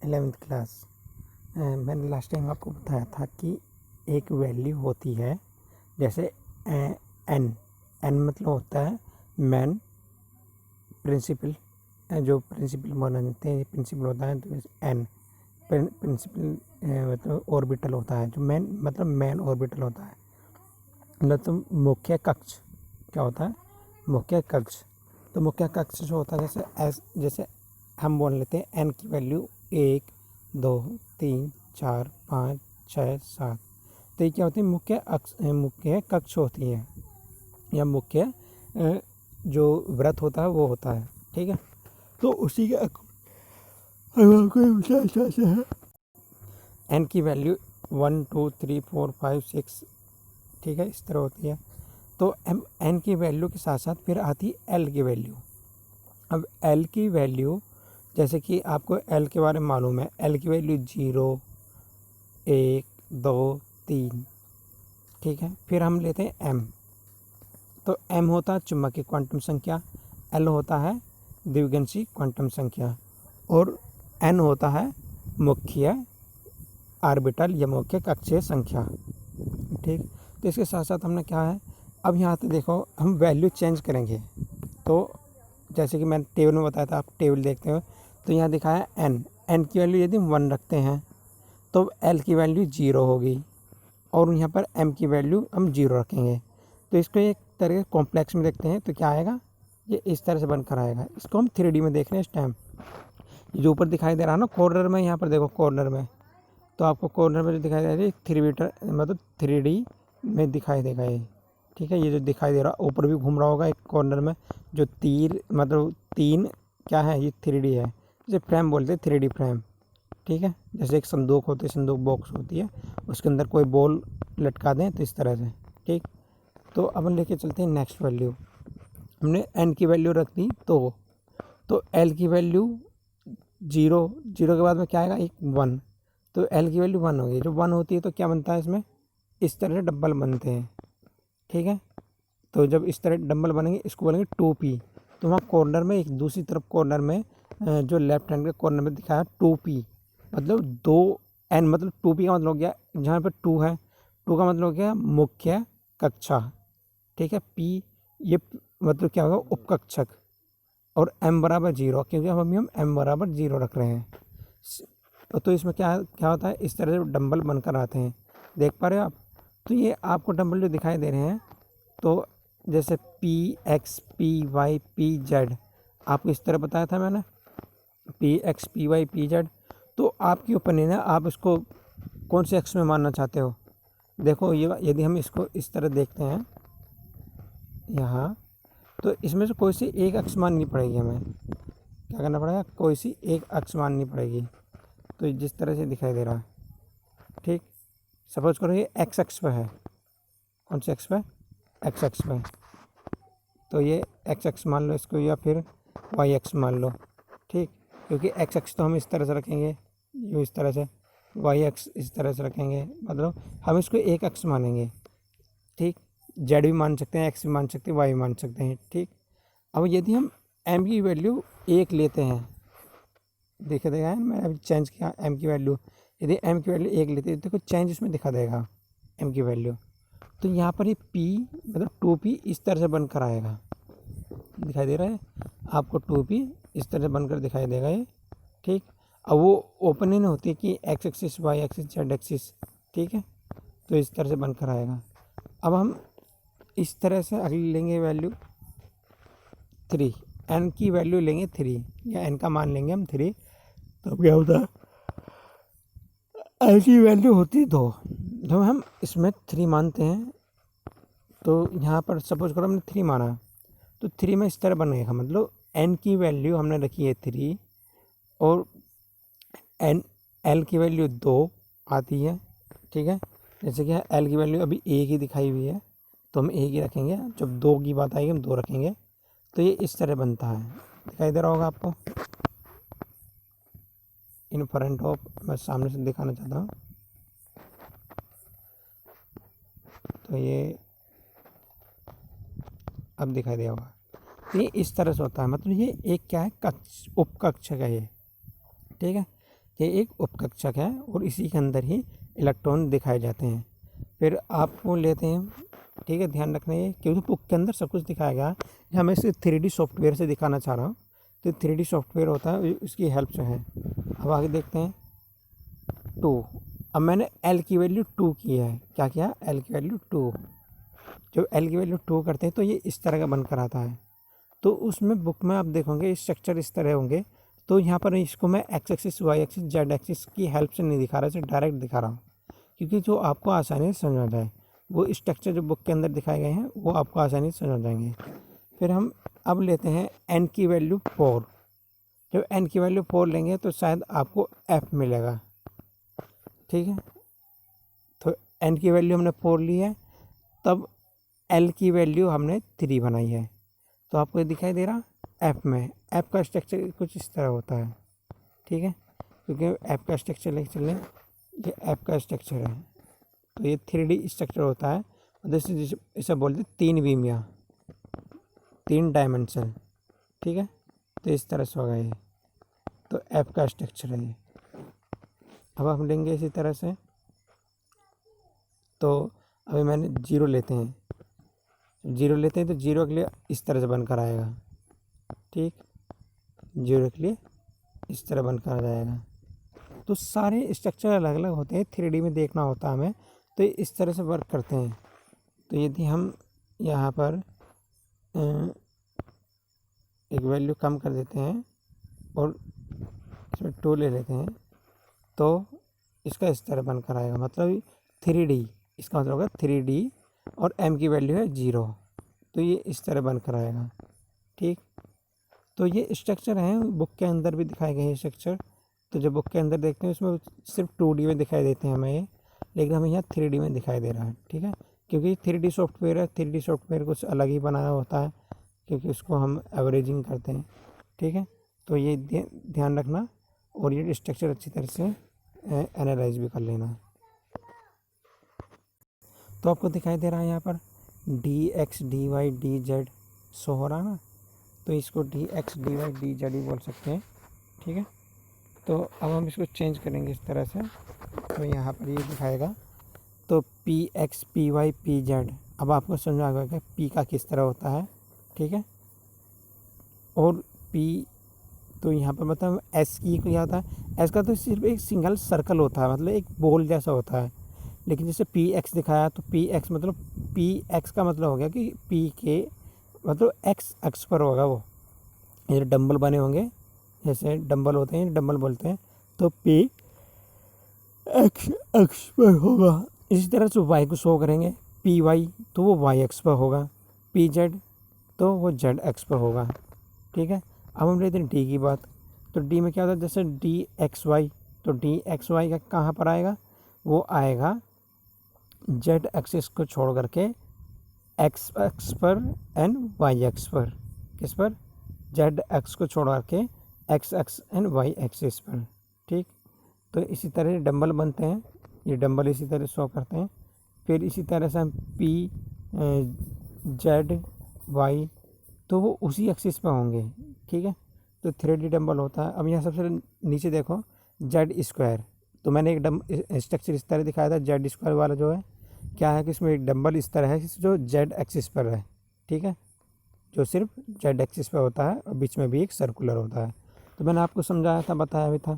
11th class. मैंने last time आपको बताया था कि एक वैल्यू होती है, जैसे एन मतलब होता है मैन प्रिंसिपल, जो प्रिंसिपल माना जाते हैं प्रिंसिपल होता है। तो एन प्रिंसिपल मतलब ऑर्बिटल होता है, जो मैन ऑर्बिटल होता है। मतलब मुख्य कक्ष क्या होता है? मुख्य कक्ष। तो मुख्य कक्ष जो होता है जैसे हम बोल लेते हैं एन की वैल्यू 1 2 3 4 5 6 7। तो ये क्या होती है? मुख्य कक्ष होती है, या मुख्य जो व्रत होता है वो होता है। ठीक है, तो उसी के एन की वैल्यू 1 2 3 4 5 6, ठीक है, इस तरह होती है। तो एन की वैल्यू के साथ साथ फिर आती है एल की वैल्यू। अब एल की वैल्यू, जैसे कि आपको एल के बारे में मालूम है, एल की वैल्यू 0 1 2 3, ठीक है। फिर हम लेते हैं एम। तो एम होता है चुंबकीय क्वांटम संख्या, एल होता है द्विगंशी क्वांटम संख्या, और एन होता है मुख्य ऑर्बिटल या मुख्य कक्षीय संख्या। ठीक, तो इसके साथ साथ हमने क्या है, अब यहाँ पे देखो हम वैल्यू चेंज करेंगे। तो जैसे कि मैंने टेबल में बताया था, आप टेबल देखते हो तो यहाँ दिखा है एन की वैल्यू यदि हम 1 रखते हैं तो एल की वैल्यू 0 होगी, और यहाँ पर एम की वैल्यू हम 0 रखेंगे। तो इसको एक तरह के कॉम्प्लेक्स में देखते हैं तो क्या आएगा, ये इस तरह से बनकर आएगा। इसको हम 3D में देख रहे हैं इस टाइम। जो ऊपर दिखाई दे रहा है ना कॉर्नर में, यहाँ पर देखो कॉर्नर में, तो आपको कॉर्नर में जो दिखाई दे रहा है 3 मीटर मतलब 3D में दिखाई देगा ये। ठीक है, ये जो दिखाई दे रहा है ऊपर भी घूम रहा होगा एक कॉर्नर में, जो तीर मतलब 3 क्या है, ये 3D है, जैसे फ्रेम बोलते हैं 3D फ्रेम। ठीक है, जैसे एक संदूक होती है, संदूक बॉक्स होती है, उसके अंदर कोई बॉल लटका दें तो इस तरह से। ठीक, तो अब हम लेके चलते हैं नेक्स्ट वैल्यू। हमने एन की वैल्यू रख दी तो एल की वैल्यू 0 के बाद में क्या आएगा, एक 1। तो एल की वैल्यू 1 होगी। जो 1 होती है तो क्या बनता है इसमें, इस तरह से डबल बनते हैं। ठीक है, तो जब इस तरह डबल बनेंगे इसको बोलेंगे 2p। तो वहाँ कॉर्नर में, एक दूसरी तरफ कॉर्नर में जो लेफ्ट हैंड के कॉर्नर में दिखाया 2p, मतलब 2n, मतलब 2p का मतलब हो गया, जहाँ पर 2 है, 2 का मतलब हो गया मुख्य कक्षा। ठीक है, p ये मतलब क्या होगा, उपकक्षक, और m बराबर 0, क्योंकि हम m बराबर 0 रख रहे हैं। तो इसमें क्या क्या होता है, इस तरह से डंबल बनकर आते हैं, देख पा रहे हो आप। तो ये आपको डंबल जो दिखाई दे रहे हैं, तो जैसे P X P Y P Z, आपको इस तरह बताया था मैंने, P X P Y P Z. तो आपकी ओपिनियन है, आप इसको कौन से एक्स में मानना चाहते हो। देखो ये यदि हम इसको इस तरह देखते हैं यहाँ, तो इसमें से कोई सी एक अक्ष माननी पड़ेगी हमें। क्या करना पड़ेगा, कोई सी एक अक्ष माननी पड़ेगी। तो जिस तरह से दिखाई दे रहा है, ठीक, सपोज करो ये एक्स अक्ष पे है। कौन से अक्ष पे? एक्स अक्ष पे। तो ये एक्स अक्ष मान लो इसको, या फिर वाई अक्ष मान लो। ठीक, क्योंकि एक्स अक्ष तो हम इस तरह से रखेंगे, यूँ इस तरह से, वाई अक्ष इस तरह से रखेंगे, मतलब हम इसको एक अक्ष मानेंगे। ठीक, जेड भी मान सकते हैं, एक्स भी मान सकते हैं, वाई भी मान सकते हैं। ठीक, अब यदि हम एम की वैल्यू 1 लेते हैं, देखा है मैंने अभी चेंज किया एम की वैल्यू, यदि एम की वैल्यू 1 लेते हैं तो देखो चेंज इसमें दिखा देगा एम की वैल्यू। तो यहाँ पर ये p मतलब 2p इस तरह से बनकर आएगा, दिखाई दे रहा है आपको, 2p इस तरह से बनकर दिखाई देगा ये। ठीक, अब वो ओपनिंग होती है कि X axis Y axis Z axis. ठीक है, तो इस तरह से बनकर आएगा। अब हम इस तरह से अगली लेंगे वैल्यू 3, एन की वैल्यू लेंगे 3, या एन का मान लेंगे हम 3। तो क्या होता है, एन की वैल्यू होती है 2, जब हम इसमें 3 मानते हैं, तो यहाँ पर सपोज करो हमने 3 माना, तो 3 में इस तरह बनेगा, मतलब एन की वैल्यू हमने रखी है 3, और एन एल की वैल्यू 2 आती है। ठीक है, जैसे कि एल की वैल्यू अभी 1 ही दिखाई हुई है, तो हम 1 ही रखेंगे, जब 2 की बात आएगी हम 2 रखेंगे। तो ये इस तरह बनता है, दिखाई दे रहा होगा आपको इन फ्रंट ऑफ, मैं सामने से दिखाना चाहता हूँ। तो ये अब दिखाई दिया होगा, ये इस तरह से होता है, मतलब ये एक क्या है, कक्ष, उपकक्ष है ये। ठीक है, ये एक उपकक्षक है और इसी के अंदर ही इलेक्ट्रॉन दिखाए जाते हैं। फिर आपको लेते हैं, ठीक है, ध्यान रखना ये, क्योंकि बुक के अंदर सब कुछ दिखाया गया है, हमें इसे 3D सॉफ्टवेयर से दिखाना चाह रहा हूँ। तो 3D सॉफ्टवेयर होता है, इसकी हेल्प से है। अब आगे देखते हैं 2। अब मैंने L की वैल्यू 2 की है। क्या किया? L की वैल्यू 2। जब L की वैल्यू 2 करते हैं तो ये इस तरह का बनकर आता है। तो उसमें बुक में आप देखोगे स्ट्रक्चर इस तरह होंगे। तो यहाँ पर इसको मैं X axis, Y axis, Z axis की हेल्प से नहीं दिखा रहा, इसे डायरेक्ट दिखा रहा हूँ, क्योंकि जो आपको आसानी से समझ आ जाए। वो स्ट्रक्चर जो बुक के अंदर दिखाए गए हैं वो आपको आसानी से समझ जाएंगे। फिर हम अब लेते हैं n की वैल्यू 4। जब n की वैल्यू 4 लेंगे तो शायद आपको f मिलेगा, ठीक है। तो n की वैल्यू हमने 4 ली है, तब l की वैल्यू हमने 3 बनाई है। तो आपको ये दिखाई दे रहा f में, f का स्ट्रक्चर कुछ इस तरह होता है, ठीक है, क्योंकि f का स्ट्रक्चर लेके चलें, ये f का स्ट्रक्चर है। तो ये 3D स्ट्रक्चर होता है, जैसे इसे बोलते हैं 3 बीमिया, 3 डायमेंशन, ठीक है। तो इस तरह से होगा ये, तो f का स्ट्रक्चर है ये। अब हम लेंगे इसी तरह से, तो अभी मैंने 0 लेते हैं, 0 लेते हैं तो 0 के लिए इस तरह से बनकर आएगा, ठीक, 0 के लिए इस तरह बनकर आ जाएगा। तो सारे स्ट्रक्चर अलग अलग होते हैं, 3D में देखना होता है हमें, तो इस तरह से वर्क करते हैं। तो यदि हम यहाँ पर एक वैल्यू कम कर देते हैं और इसमें 2 ले लेते हैं, तो इसका इस तरह बनकर आएगा, मतलब 3D, इसका मतलब होगा 3D, और m की वैल्यू है 0, तो ये इस तरह बनकर आएगा, ठीक। तो ये स्ट्रक्चर हैं, बुक के अंदर भी दिखाए गए हैं स्ट्रक्चर। तो जब बुक के अंदर देखते हैं उसमें सिर्फ 2D में दिखाई देते हैं हमें ये, लेकिन हमें यहाँ 3D में दिखाई दे रहा है, ठीक है, क्योंकि 3D सॉफ्टवेयर है। 3D सॉफ्टवेयर कुछ अलग ही बनाया होता है, क्योंकि उसको हम एवरेजिंग करते हैं, ठीक है। तो ये ध्यान रखना, और ये स्ट्रक्चर अच्छी तरह से एनालाइज भी कर लेना। तो आपको दिखाई दे रहा है यहाँ पर dx dy dz शो हो रहा है ना, तो इसको dx dy dz ही बोल सकते हैं, ठीक है। तो अब हम इसको चेंज करेंगे इस तरह से, तो यहाँ पर ये दिखाएगा, तो px py pz। अब आपको समझ आ गया p का किस तरह होता है, ठीक है, और p, तो यहाँ पर मतलब s की क्या होता है, s का तो सिर्फ एक सिंगल सर्कल होता है, मतलब एक बॉल जैसा होता है। लेकिन जैसे px दिखाया, तो px मतलब px का मतलब हो गया कि p के मतलब x अक्ष पर होगा वो, ये डंबल बने होंगे, जैसे डंबल होते हैं, डंबल बोलते हैं, तो p x अक्ष पर होगा। इसी तरह से y को शो करेंगे, py तो वो y अक्ष पर होगा, pz तो वो z अक्ष पर होगा, ठीक है। अब हम लेते हैं d की बात, तो d में क्या होता है, जैसे dxy, तो dxy का कहाँ पर आएगा, वो आएगा z एक्सिस को छोड़ करके x अक्ष पर एंड y अक्ष पर, किस पर, z अक्ष को छोड़ करके x अक्ष एंड y एक्सिस पर, ठीक। तो इसी तरह डंबल बनते हैं, ये डंबल इसी तरह शो करते हैं। फिर इसी तरह से हम p z y, तो वो उसी एक्सिस पर होंगे, ठीक है। तो 3D डंबल होता है। अब यहाँ सबसे नीचे देखो जेड स्क्वायर, तो मैंने एक स्ट्रक्चर इस तरह दिखाया था, जेड स्क्वायर वाला जो है क्या है कि इसमें एक डंबल इस तरह है जो जेड एक्सिस पर है, ठीक है, जो सिर्फ जेड एक्सिस पर होता है और बीच में भी एक सर्कुलर होता है। तो मैंने आपको समझाया था, बताया भी था।